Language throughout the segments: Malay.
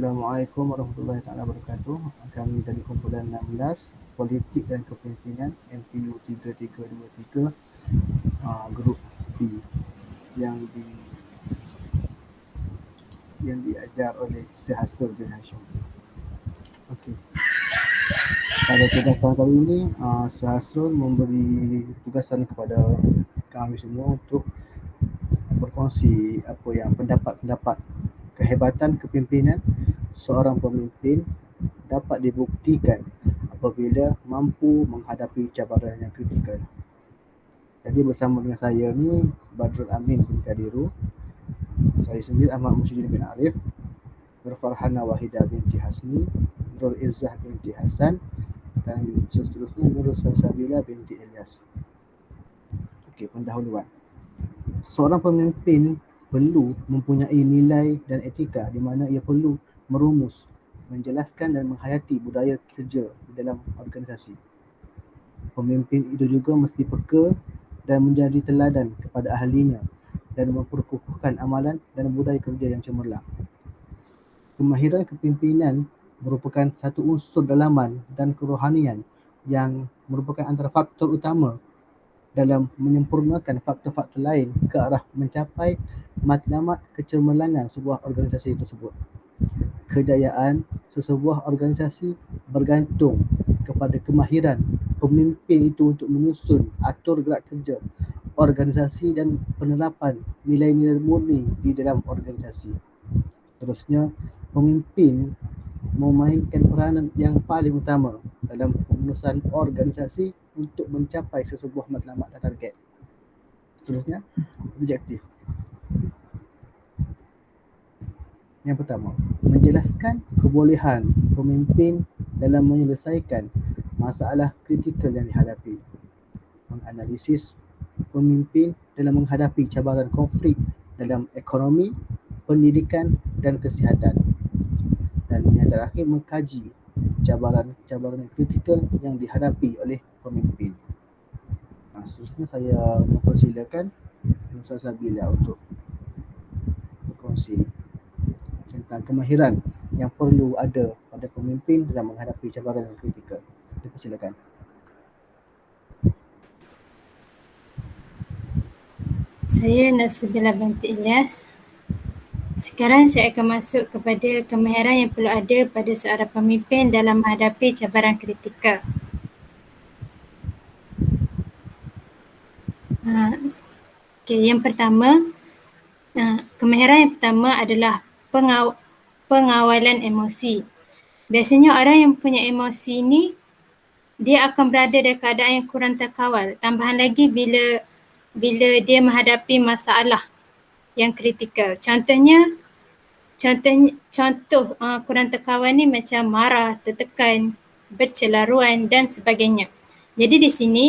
Assalamualaikum warahmatullahi wabarakatuh. Kami dari kumpulan 16 Politik dan Kepimpinan MPU 3323 grup B yang di yang diajar oleh Sehasrul bin Hashim. Okey. Pada tugasan kali ini, Sehasrul memberi tugasan kepada kami semua untuk berkongsi apa yang pendapat-pendapat kehebatan kepimpinan seorang pemimpin dapat dibuktikan apabila mampu menghadapi cabaran yang kritikal. Jadi bersama dengan saya ni Badrul Amin bin Kadiru, saya sendiri Ahmad Musyiddin bin Arif, Nur Farhana Wahidah binti Hasni, Nurul Izzah binti Hasan, dan seterusnya Nurul Salsabila binti Ilyas. Okey, pendahuluan. Seorang pemimpin perlu mempunyai nilai dan etika di mana ia perlu merumus, menjelaskan dan menghayati budaya kerja di dalam organisasi. Pemimpin itu juga mesti peka dan menjadi teladan kepada ahlinya dan memperkukuhkan amalan dan budaya kerja yang cemerlang. Kemahiran kepimpinan merupakan satu unsur dalaman dan kerohanian yang merupakan antara faktor utama dalam menyempurnakan faktor-faktor lain ke arah mencapai matlamat kecemerlangan sebuah organisasi tersebut. Kejayaan sesebuah organisasi bergantung kepada kemahiran pemimpin itu untuk menyusun atur gerak kerja organisasi dan penerapan nilai-nilai murni di dalam organisasi. Seterusnya, pemimpin memainkan peranan yang paling utama dalam pengurusan organisasi untuk mencapai sesebuah matlamat dan target. Seterusnya, objektif. Yang pertama, menjelaskan kebolehan pemimpin dalam menyelesaikan masalah kritikal yang dihadapi. Menganalisis pemimpin dalam menghadapi cabaran konflik dalam ekonomi, pendidikan dan kesihatan. Dan yang terakhir, mengkaji cabaran-cabaran kritikal yang dihadapi oleh pemimpin. Seterusnya saya mempersilakan Ustaz Sabila untuk berkongsi tentang kemahiran yang perlu ada pada pemimpin dalam menghadapi cabaran yang kritikal. Dipersilakan. Saya Nasibila binti Ilyas. Sekarang saya akan masuk kepada kemahiran yang perlu ada pada seorang pemimpin dalam menghadapi cabaran kritikal. Yang pertama, kemahiran yang pertama adalah pengawalan emosi. Biasanya orang yang punya emosi ini dia akan berada dalam keadaan yang kurang terkawal. Tambahan lagi bila dia menghadapi masalah yang kritikal. Contoh kurang terkawal ni macam marah, tertekan, bercelaruan dan sebagainya. Jadi di sini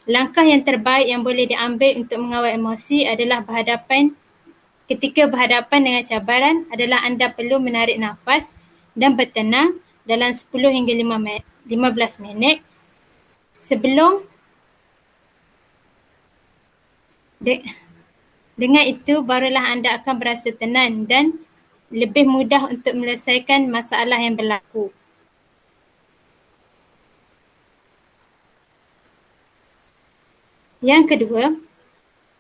langkah yang terbaik yang boleh diambil untuk mengawal emosi adalah ketika berhadapan dengan cabaran adalah anda perlu menarik nafas dan bertenang dalam 10 hingga 15 minit sebelum dengan itu barulah anda akan berasa tenang dan lebih mudah untuk menyelesaikan masalah yang berlaku. Yang kedua,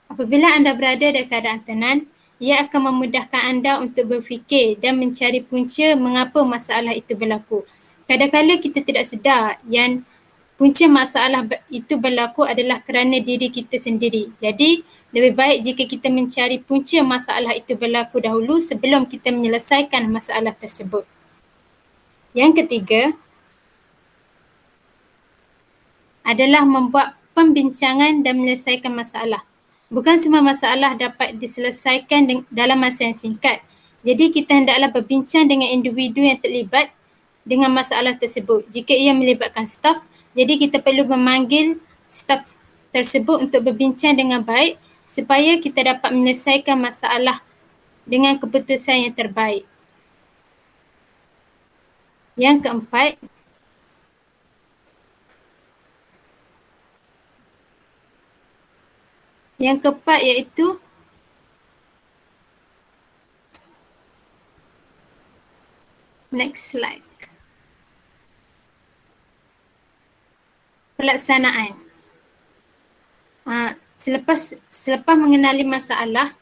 apabila anda berada dalam keadaan tenang, ia akan memudahkan anda untuk berfikir dan mencari punca mengapa masalah itu berlaku. Kadang-kadang kita tidak sedar yang punca masalah itu berlaku adalah kerana diri kita sendiri. Jadi, lebih baik jika kita mencari punca masalah itu berlaku dahulu sebelum kita menyelesaikan masalah tersebut. Yang ketiga adalah membuat pembincangan dan menyelesaikan masalah. Bukan semua masalah dapat diselesaikan dalam masa yang singkat. Jadi kita hendaklah berbincang dengan individu yang terlibat dengan masalah tersebut. Jika ia melibatkan staf, jadi kita perlu memanggil staf tersebut untuk berbincang dengan baik supaya kita dapat menyelesaikan masalah dengan keputusan yang terbaik. Yang keempat iaitu Next slide. Pelaksanaan. Selepas mengenali masalah,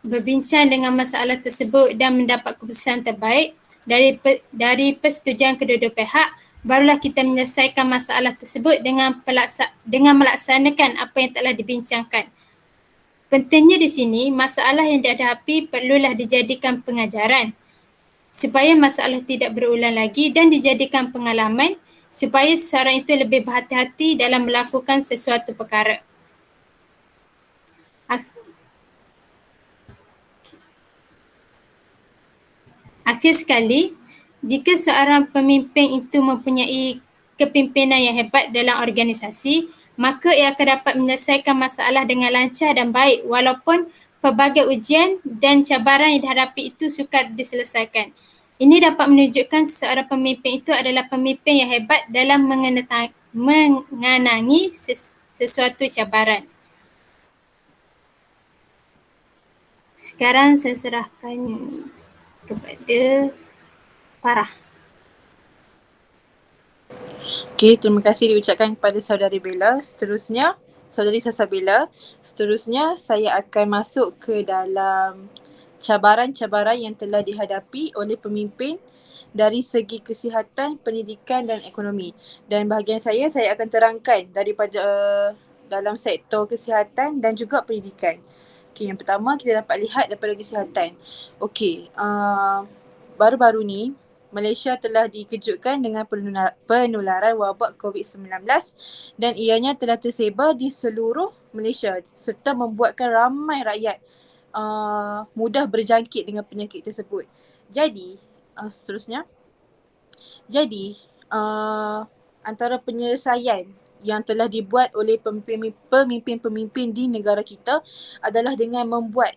berbincang dengan masalah tersebut dan mendapat keputusan terbaik dari persetujuan kedua-dua pihak, barulah kita menyelesaikan masalah tersebut dengan melaksanakan apa yang telah dibincangkan. Pentingnya di sini, masalah yang dihadapi perlulah dijadikan pengajaran supaya masalah tidak berulang lagi dan dijadikan pengalaman supaya seseorang itu lebih berhati-hati dalam melakukan sesuatu perkara. Akhir sekali, jika seorang pemimpin itu mempunyai kepimpinan yang hebat dalam organisasi, maka ia akan dapat menyelesaikan masalah dengan lancar dan baik walaupun pelbagai ujian dan cabaran yang dihadapi itu sukar diselesaikan. Ini dapat menunjukkan seorang pemimpin itu adalah pemimpin yang hebat dalam mengenangi sesuatu cabaran. Sekarang saya serahkan kepada Farah. Okey, terima kasih diucapkan kepada saudari Bella. Seterusnya, saudari Salsabila. Seterusnya, saya akan masuk ke dalam cabaran-cabaran yang telah dihadapi oleh pemimpin dari segi kesihatan, pendidikan dan ekonomi. Dan bahagian saya akan terangkan daripada dalam sektor kesihatan dan juga pendidikan. Okey, yang pertama kita dapat lihat daripada kesihatan. Okey, baru-baru ni Malaysia telah dikejutkan dengan penularan wabak COVID-19 dan ianya telah tersebar di seluruh Malaysia serta membuatkan ramai rakyat mudah berjangkit dengan penyakit tersebut. Jadi, seterusnya. Jadi, antara penyelesaian yang telah dibuat oleh pemimpin-pemimpin di negara kita adalah dengan membuat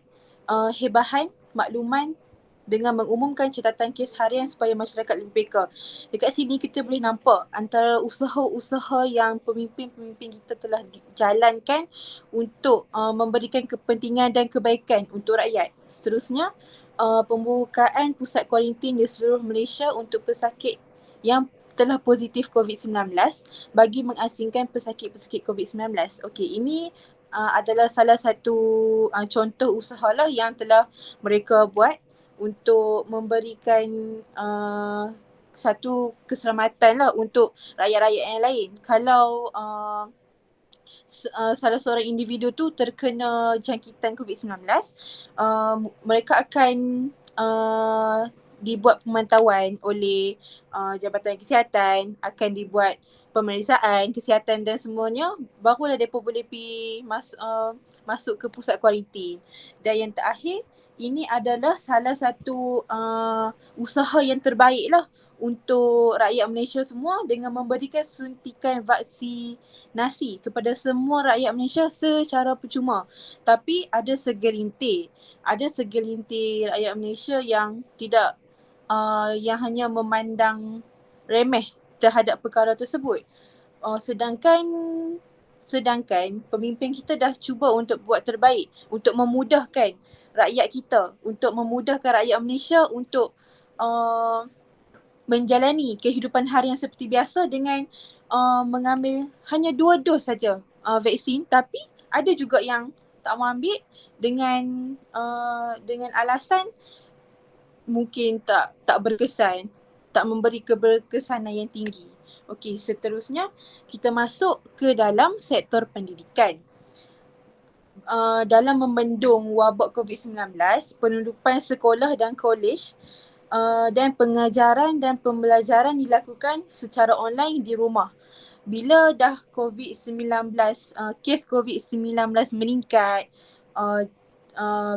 hebahan makluman dengan mengumumkan catatan kes harian supaya masyarakat lebih peka. Dekat sini kita boleh nampak antara usaha-usaha yang pemimpin-pemimpin kita telah jalankan untuk memberikan kepentingan dan kebaikan untuk rakyat. Seterusnya, pembukaan pusat kuarantin di seluruh Malaysia untuk pesakit yang telah positif COVID-19 bagi mengasingkan pesakit-pesakit COVID-19. Okey, ini adalah salah satu contoh usahalah yang telah mereka buat untuk memberikan satu keselamatan lah untuk rakyat-rakyat yang lain. Kalau salah seorang individu tu terkena jangkitan COVID-19, mereka akan dibuat pemantauan oleh Jabatan Kesihatan, akan dibuat pemeriksaan kesihatan dan semuanya, barulah mereka boleh pergi masuk ke pusat kuarantin. Dan yang terakhir, ini adalah salah satu usaha yang terbaik lah untuk rakyat Malaysia semua dengan memberikan suntikan vaksinasi kepada semua rakyat Malaysia secara percuma. Tapi ada segelintir rakyat Malaysia yang tidak yang hanya memandang remeh terhadap perkara tersebut. Sedangkan pemimpin kita dah cuba untuk buat terbaik untuk memudahkan rakyat kita, untuk memudahkan rakyat Malaysia untuk menjalani kehidupan harian seperti biasa dengan mengambil hanya 2 dos saja vaksin, tapi ada juga yang tak mau ambil dengan alasan mungkin tak berkesan, tak memberi keberkesanan yang tinggi. Okey, seterusnya kita masuk ke dalam sektor pendidikan. Dalam membendung wabak COVID-19, penutupan sekolah dan kolej dan pengajaran dan pembelajaran dilakukan secara online di rumah. Bila dah kes COVID-19 meningkat,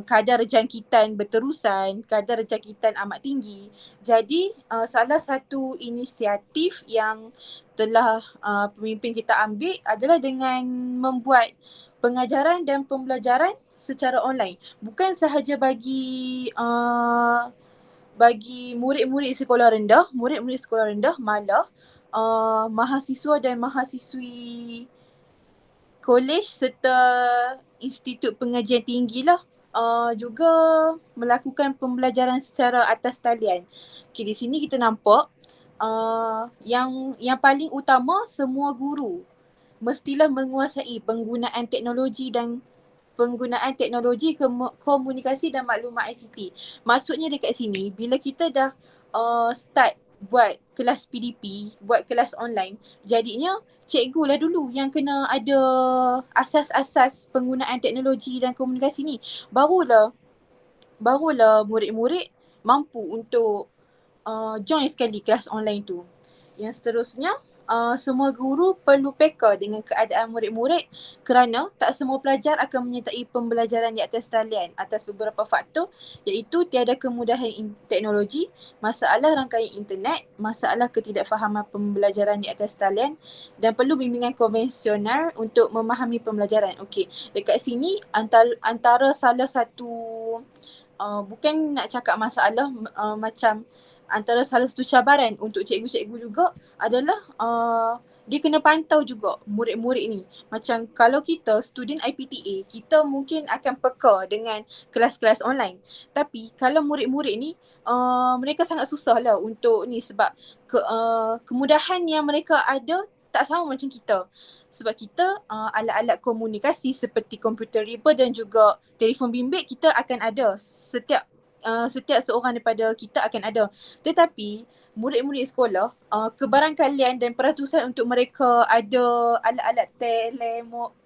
kadar jangkitan berterusan, kadar jangkitan amat tinggi. Jadi salah satu inisiatif yang telah pemimpin kita ambil adalah dengan membuat pengajaran dan pembelajaran secara online. Bukan sahaja bagi murid-murid sekolah rendah, malah mahasiswa dan mahasiswi kolej serta institut pengajian tinggi lah juga melakukan pembelajaran secara atas talian. Okay, di sini kita nampak yang paling utama, semua guru mestilah menguasai penggunaan teknologi komunikasi dan maklumat ICT. Maksudnya dekat sini, bila kita dah start buat kelas PDP, buat kelas online, jadinya cikgu lah dulu yang kena ada asas-asas penggunaan teknologi dan komunikasi ni. Barulah murid-murid mampu untuk join sekali kelas online tu. Yang seterusnya, semua guru perlu peka dengan keadaan murid-murid kerana tak semua pelajar akan menyertai pembelajaran di atas talian atas beberapa faktor, iaitu tiada kemudahan teknologi, masalah rangkaian internet, masalah ketidakfahaman pembelajaran di atas talian dan perlu bimbingan konvensional untuk memahami pembelajaran. Okey, dekat sini antara salah satu bukan nak cakap masalah, macam antara salah satu cabaran untuk cikgu-cikgu juga adalah dia kena pantau juga murid-murid ni. Macam kalau kita student IPTA, kita mungkin akan peka dengan kelas-kelas online. Tapi kalau murid-murid ni mereka sangat susah lah untuk ni sebab kemudahan yang mereka ada tak sama macam kita. Sebab kita alat-alat komunikasi seperti komputer riba dan juga telefon bimbit kita akan ada. Setiap seorang daripada kita akan ada. Tetapi murid-murid sekolah, kebarangkalian dan peratusan untuk mereka ada alat-alat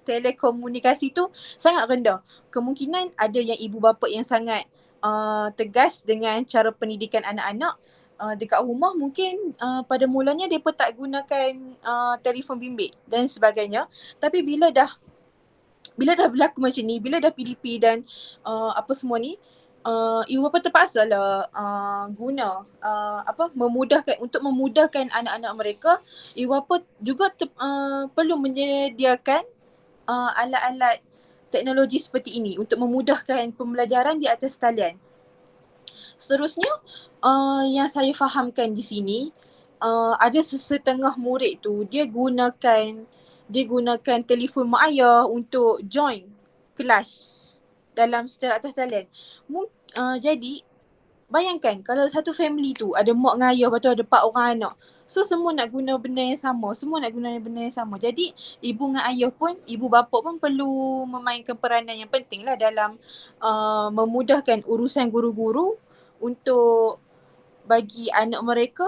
telekomunikasi tu sangat rendah. Kemungkinan ada yang ibu bapa yang sangat tegas dengan cara pendidikan anak-anak. Dekat rumah mungkin pada mulanya mereka tak gunakan telefon bimbit dan sebagainya. Tapi bila dah berlaku macam ni, bila dah PDP dan apa semua ni, ibu bapa terpaksa lah memudahkan anak-anak mereka. Ibu bapa juga perlu menyediakan alat-alat teknologi seperti ini untuk memudahkan pembelajaran di atas talian. Seterusnya, yang saya fahamkan di sini, ada sesetengah murid tu dia gunakan telefon mak ayah untuk join kelas dalam secara atas talian. Jadi bayangkan kalau satu family tu ada mak dengan ayah, lepas tu ada 4 orang anak. So semua nak guna benda yang sama. Jadi ibu dengan ayah pun, ibu bapa pun perlu memainkan peranan yang penting lah dalam memudahkan urusan guru-guru untuk bagi anak mereka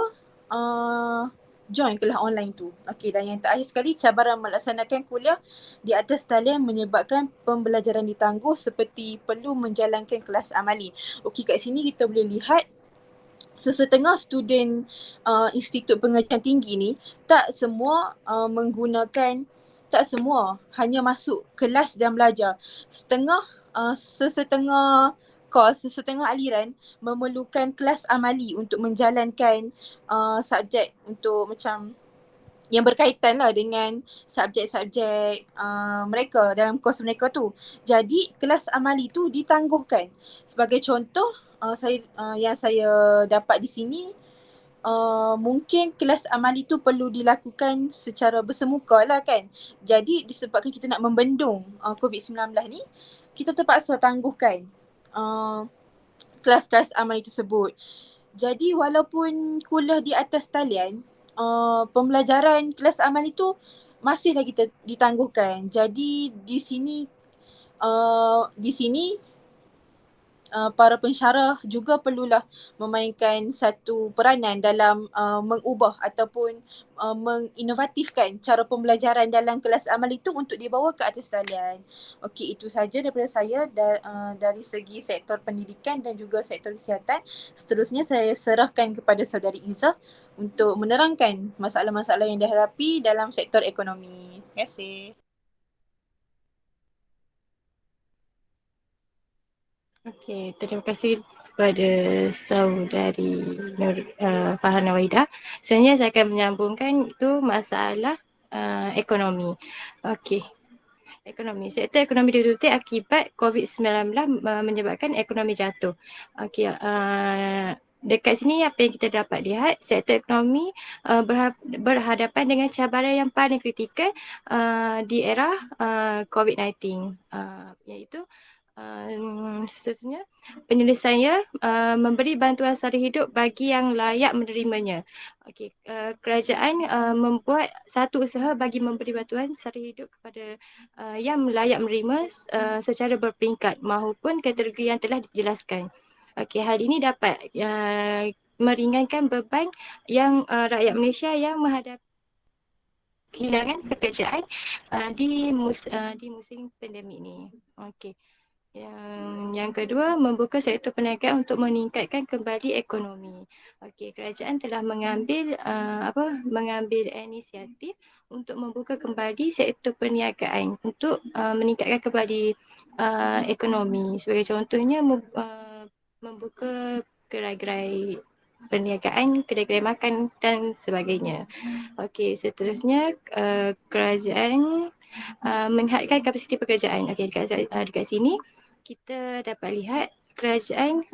join kelas online tu. Okey, dan yang terakhir sekali, cabaran melaksanakan kuliah di atas talian menyebabkan pembelajaran ditangguh seperti perlu menjalankan kelas amali. Okey, kat sini kita boleh lihat sesetengah student Institut Pengajian Tinggi ni tak semua hanya masuk kelas dan belajar. Sesetengah aliran memerlukan kelas amali untuk menjalankan subjek untuk macam yang berkaitan lah dengan subjek-subjek mereka dalam kos mereka tu. Jadi kelas amali tu ditangguhkan. Sebagai contoh, yang saya dapat di sini, mungkin kelas amali tu perlu dilakukan secara bersemuka lah kan. Jadi disebabkan kita nak membendung COVID-19 ni, kita terpaksa tangguhkan kelas-kelas amali tersebut. Jadi walaupun kuliah di atas talian, pembelajaran kelas amali tu masih lagi ditangguhkan. Jadi di sini para pensyarah juga perlulah memainkan satu peranan dalam mengubah ataupun menginovatifkan cara pembelajaran dalam kelas amali itu untuk dibawa ke atas talian. Okey, itu saja daripada saya dari segi sektor pendidikan dan juga sektor kesihatan. Seterusnya saya serahkan kepada saudari Izzah untuk menerangkan masalah-masalah yang dihadapi dalam sektor ekonomi. Terima kasih. Okey, terima kasih kepada saudari Farhana Wahidah. Sebenarnya saya akan menyambungkan itu masalah ekonomi. Okey. Sektor ekonomi ditutup akibat COVID-19 menyebabkan ekonomi jatuh. Okey, dekat sini apa yang kita dapat lihat, sektor ekonomi berhadapan dengan cabaran yang paling kritikal di era COVID-19, iaitu Seterusnya, penyelesaiannya memberi bantuan sara hidup bagi yang layak menerimanya. Okey, kerajaan membuat satu usaha bagi memberi bantuan sara hidup kepada yang layak menerima secara berperingkat maupun kategori yang telah dijelaskan. Okey, hal ini dapat meringankan beban yang rakyat Malaysia yang menghadapi kehilangan pekerjaan di musim pandemik ni. Okey. Yang kedua, membuka sektor perniagaan untuk meningkatkan kembali ekonomi. Okey, kerajaan telah mengambil inisiatif untuk membuka kembali sektor perniagaan untuk meningkatkan kembali ekonomi. Sebagai contohnya membuka gerai-gerai perniagaan, kedai-kedai makan dan sebagainya. Okey, seterusnya kerajaan menghadkan kapasiti pekerjaan. Okey, dekat sini kita dapat lihat kerajaan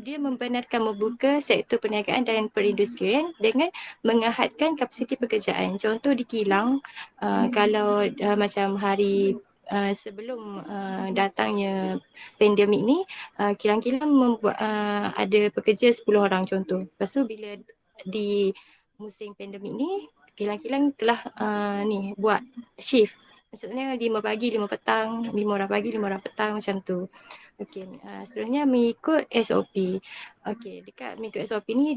dia membenarkan membuka sektor perniagaan dan perindustrian dengan menghadkan kapasiti pekerjaan. Contoh di kilang, kalau macam hari sebelum datangnya pandemik ni, kilang-kilang membuat ada pekerja 10 orang contoh. Lepas tu bila di musim pandemik ni, kilang-kilang telah buat shift. Maksudnya 5 pagi, 5 petang, 5 orang pagi, 5 orang petang macam tu. Okey, seterusnya mengikut SOP. Okey, dekat mengikut SOP ni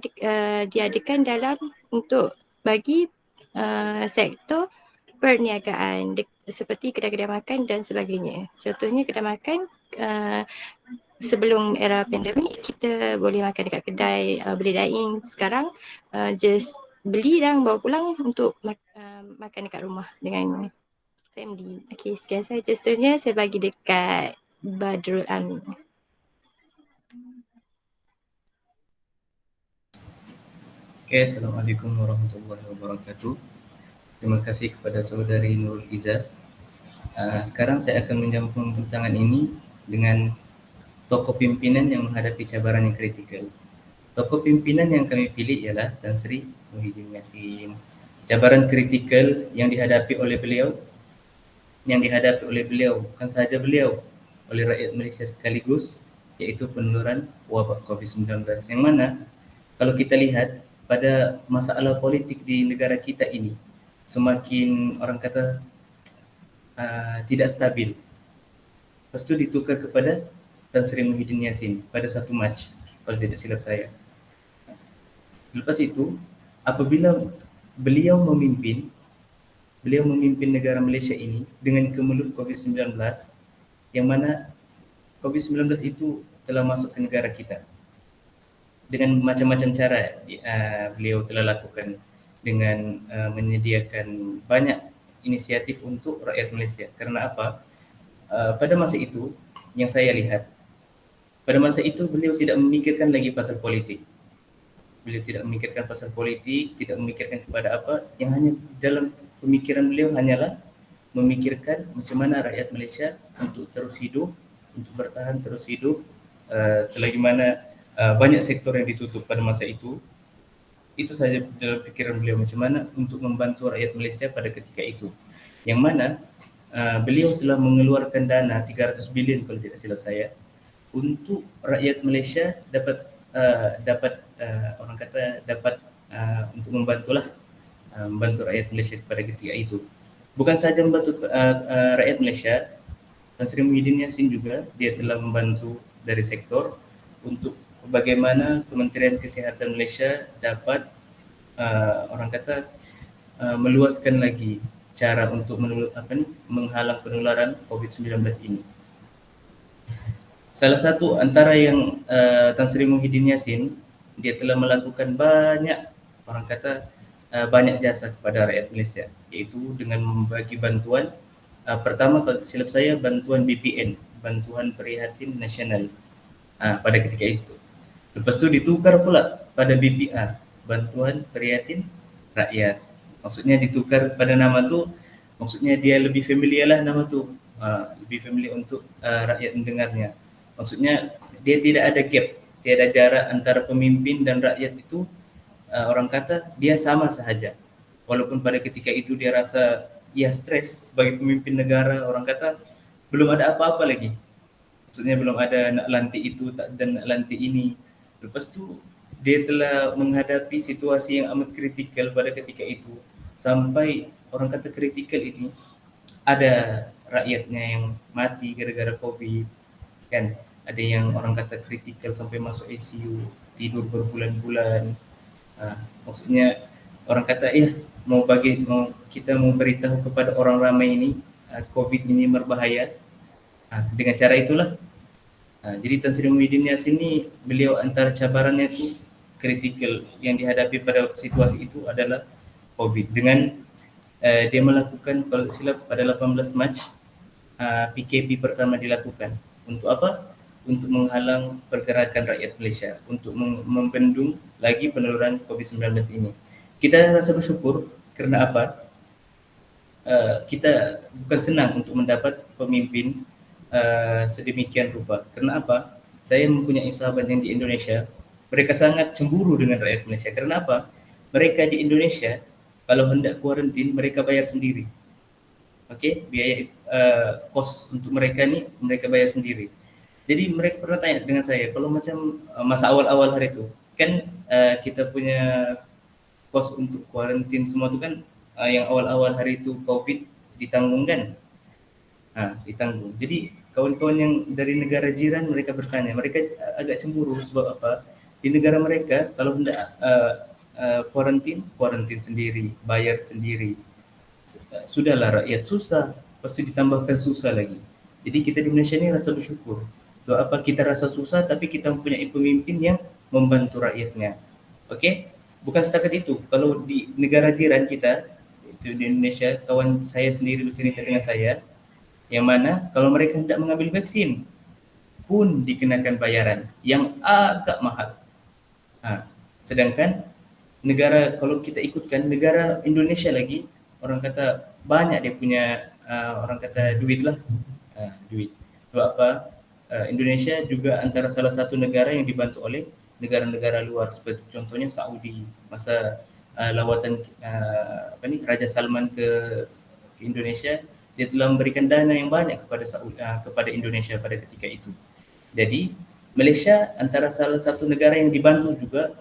diadakan dalam untuk bagi sektor perniagaan seperti kedai-kedai makan dan sebagainya. Contohnya kedai makan sebelum era pandemik kita boleh makan dekat kedai, boleh dine-in. Sekarang just beli dan bawa pulang untuk makan dekat rumah dengan family. Okey, sekian saja. Seterusnya saya bagi dekat Badrul Amin. Okay, Assalamualaikum warahmatullahi wabarakatuh. Terima kasih kepada saudari Nurul Izzah. Sekarang saya akan menyambung perbincangan ini dengan tokoh pimpinan yang menghadapi cabaran yang kritikal. Tokoh pimpinan yang kami pilih ialah Tan Sri Muhyiddin Yassin. Cabaran kritikal yang dihadapi oleh beliau bukan sahaja beliau, oleh rakyat Malaysia sekaligus, iaitu penularan wabak COVID-19, yang mana kalau kita lihat pada masalah politik di negara kita ini semakin orang kata tidak stabil. Lepas itu ditukar kepada Tan Sri Muhyiddin Yassin pada 1 Mac kalau tidak silap saya. Lepas itu apabila beliau memimpin negara Malaysia ini dengan kemelut COVID-19, yang mana COVID-19 itu telah masuk ke negara kita dengan macam-macam cara. Beliau telah lakukan dengan menyediakan banyak inisiatif untuk rakyat Malaysia. Karena apa? Pada masa itu yang saya lihat, pada masa itu beliau tidak memikirkan lagi pasal politik. Beliau tidak memikirkan pasal politik, tidak memikirkan kepada apa, yang hanya dalam pemikiran beliau hanyalah memikirkan macam mana rakyat Malaysia untuk terus hidup, untuk bertahan terus hidup, selagi mana banyak sektor yang ditutup pada masa itu. Itu saja dalam fikiran beliau, macam mana untuk membantu rakyat Malaysia pada ketika itu. Yang mana beliau telah mengeluarkan dana 300 bilion kalau tidak silap saya untuk rakyat Malaysia dapat untuk membantu rakyat Malaysia pada ketika itu. Bukan sahaja membantu rakyat Malaysia, Tan Sri Muhyiddin Yassin juga dia telah membantu dari sektor untuk bagaimana Kementerian Kesihatan Malaysia dapat meluaskan lagi cara untuk menghalang penularan COVID-19 ini. Salah satu antara yang Tan Sri Muhyiddin Yassin, dia telah melakukan banyak jasa kepada rakyat Malaysia, iaitu dengan membagi bantuan. Pertama kalau silap saya bantuan BPN, bantuan prihatin nasional pada ketika itu. Lepas tu ditukar pula pada BPR, bantuan prihatin rakyat. Maksudnya ditukar pada nama tu, maksudnya dia lebih familiar lah nama tu, lebih familiar untuk rakyat mendengarnya. Maksudnya dia tidak ada gap, tiada jarak antara pemimpin dan rakyat itu. Orang kata dia sama sahaja. Walaupun pada ketika itu dia rasa ia stres sebagai pemimpin negara, orang kata belum ada apa-apa lagi. Maksudnya belum ada nak lantik itu, tak ada nak lantik ini. Lepas tu dia telah menghadapi situasi yang amat kritikal pada ketika itu. Sampai orang kata kritikal itu, ada rakyatnya yang mati gara-gara COVID, kan? Ada yang orang kata kritikal sampai masuk ICU, tidur berbulan-bulan. Maksudnya orang kata kita mau beritahu kepada orang ramai ini COVID ini berbahaya. Dengan cara itulah. Jadi Tan Sri Muhyiddin Yassin ni, beliau antara cabarannya itu kritikal yang dihadapi pada situasi itu adalah COVID. Dengan dia melakukan, kalau silap pada 18 Mac PKP pertama dilakukan. Untuk apa? Untuk menghalang pergerakan rakyat Malaysia, untuk membendung lagi penularan COVID-19 ini. Kita rasa bersyukur kerana apa? Kita bukan senang untuk mendapat pemimpin sedemikian rupa. Kerana apa? Saya mempunyai sahabat yang di Indonesia, mereka sangat cemburu dengan rakyat Malaysia. Kerana apa? Mereka di Indonesia kalau hendak kuarantin mereka bayar sendiri. Okey, biaya kos untuk mereka ni mereka bayar sendiri. Jadi mereka pernah tanya dengan saya, kalau macam masa awal-awal hari itu, kan kita punya kos untuk kuarantin semua tu kan yang awal-awal hari itu COVID ditanggung kan? Ditanggung. Jadi kawan-kawan yang dari negara jiran mereka bertanya, mereka agak cemburu sebab apa? Di negara mereka kalau hendak kuarantin sendiri, bayar sendiri. Sudahlah rakyat susah, lepas tu ditambahkan susah lagi. Jadi kita di Malaysia ni rasa bersyukur. Sebab apa? Kita rasa susah tapi kita mempunyai pemimpin yang membantu rakyatnya. Okey? Bukan setakat itu. Kalau di negara jiran kita, itu di Indonesia, kawan saya sendiri bercerita dengan saya, yang mana kalau mereka hendak mengambil vaksin pun dikenakan bayaran yang agak mahal. Sedangkan negara, kalau kita ikutkan negara Indonesia lagi, orang kata banyak dia punya orang kata duit lah. Duit. Sebab apa? Indonesia juga antara salah satu negara yang dibantu oleh negara-negara luar, seperti contohnya Saudi. Masa lawatan Raja Salman ke Indonesia, dia telah memberikan dana yang banyak kepada Indonesia pada ketika itu. Jadi Malaysia antara salah satu negara yang dibantu juga.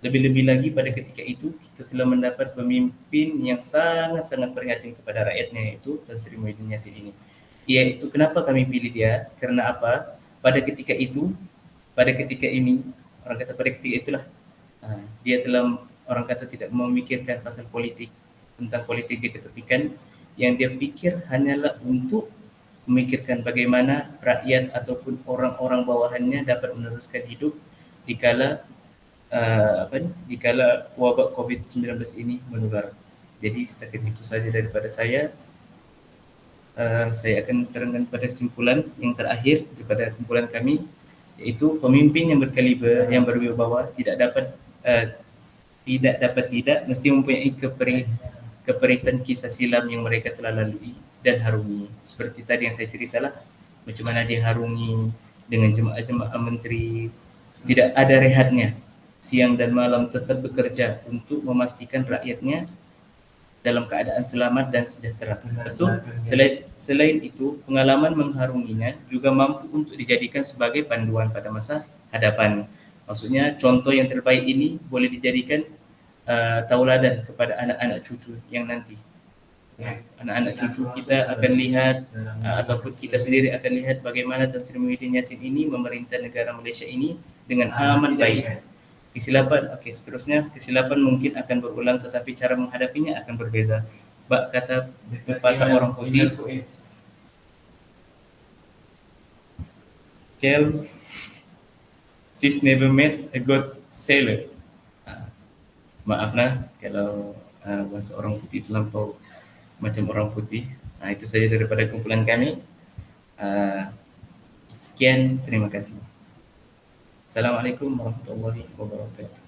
Lebih-lebih lagi pada ketika itu kita telah mendapat pemimpin yang sangat-sangat perhatian kepada rakyatnya, yaitu Tan Sri Muhyiddin Yassin ini. Iaitu kenapa kami pilih dia? Kerana apa? Pada ketika ini, orang kata pada ketika itulah dia telah, orang kata, tidak memikirkan pasal politik, tentang politik dia ketepikan. Yang dia pikir hanyalah untuk memikirkan bagaimana rakyat ataupun orang-orang bawahannya dapat meneruskan hidup dikala wabak COVID-19 ini menular. Jadi setakat itu saja daripada saya. Saya akan terangkan pada kesimpulan yang terakhir daripada kumpulan kami, iaitu pemimpin yang berkaliber, yang berwibawa tidak mesti mempunyai keperitan kisah silam yang mereka telah lalui dan harungi. Seperti tadi yang saya ceritalah, macam mana dia harungi dengan jemaah-jemaah menteri, tidak ada rehatnya, siang dan malam tetap bekerja untuk memastikan rakyatnya dalam keadaan selamat dan sejahtera. Lepas tu, selain itu, pengalaman mengharunginya juga mampu untuk dijadikan sebagai panduan pada masa hadapan. Maksudnya, contoh yang terbaik ini boleh dijadikan tauladan kepada anak-anak cucu yang nanti. Anak-anak cucu kita akan lihat ataupun kita sendiri akan lihat bagaimana Tan Sri Muhyiddin Yassin ini memerintah negara Malaysia ini dengan amat baik. Seterusnya kesilapan mungkin akan berulang, tetapi cara menghadapinya akan berbeza. Kata pepatah orang putih, sis never met a good sailor. Maaf kalau bahasa orang putih itu lampau macam orang putih. Itu saja daripada kumpulan kami. Sekian, terima kasih. Assalamualaikum warahmatullahi wabarakatuh.